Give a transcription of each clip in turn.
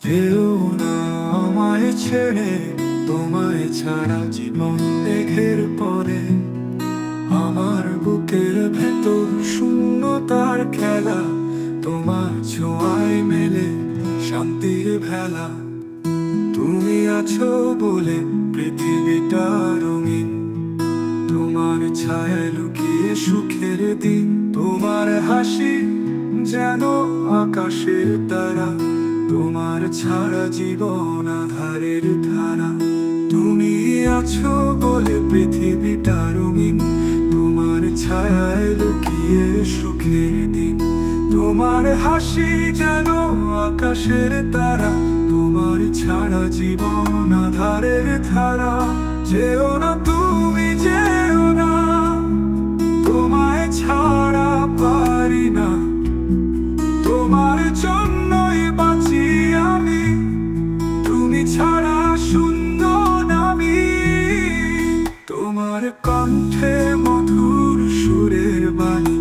যেও না আমায় ছেড়ে, তোমায় ছাড়া জীবন মেঘের পরে। আমার বুকের ভেতর শূন্যতার খেলা, তোমার ছোঁয়ায় মেলে শান্তির ভেলা। তুমি আছো বলে পৃথিবীটা রঙিন, তোমার ছায়ায় লুকিয়ে সুখের দিন। তোমার হাসি যেন আকাশের তারা, তোমার ছাড়া জীবন আঁধারের ধারা। তুমি আছো বলে পৃথিবীটা রঙিন, তোমার ছায়ায় লুকিয়ে সুখের দিন। তোমার হাসি যেন আকাশের তারা, তোমার ছাড়া জীবন আঁধারের ধারা। যেও না তুমি যেও না, তোমায় ছাড়া পারি না। তোমার জন্যই বাঁচি আমি, তুমি ছাড়া শূন্য নামি। তোমার কণ্ঠে মধুর সুরের বাণী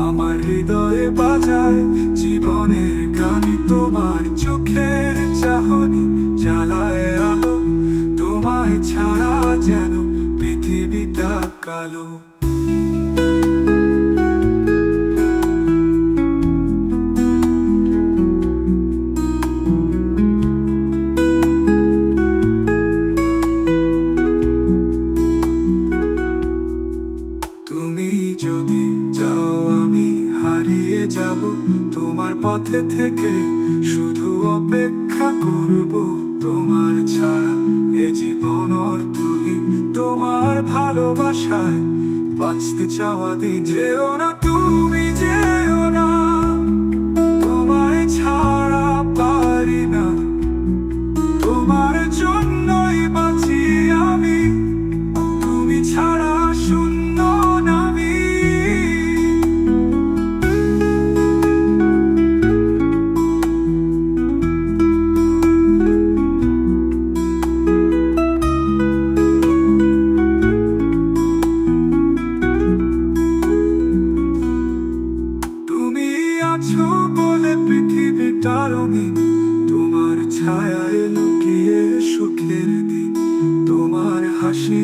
আমার হৃদয়ে বাজায় জীবনের গানি। তোমার চোখের চাহনি জ্বালায় আলো, তোমায় ছাড়া যেন পৃথিবীটা কালো। তুমি যদি যাও আমি হারিয়ে যাব, তোমার পথে থেকে শুধু অপেক্ষা করব। তোমার ছাড়া এ জীবন অর্থহীন, তোমার ভালোবাসায় বাঁচতে চাওয়া দিন। যেও না তুমি যেও না, তোমায় ছাড়া পারি না। তোমার জন্যই বাঁচি আমি, তুমি ছাড়া শূন্য নামি। তুমি আছো বলে পৃথিবীটা রঙিন, তোমার ছায়ায় লুকিয়ে সুখের দিন। তোমার হাসি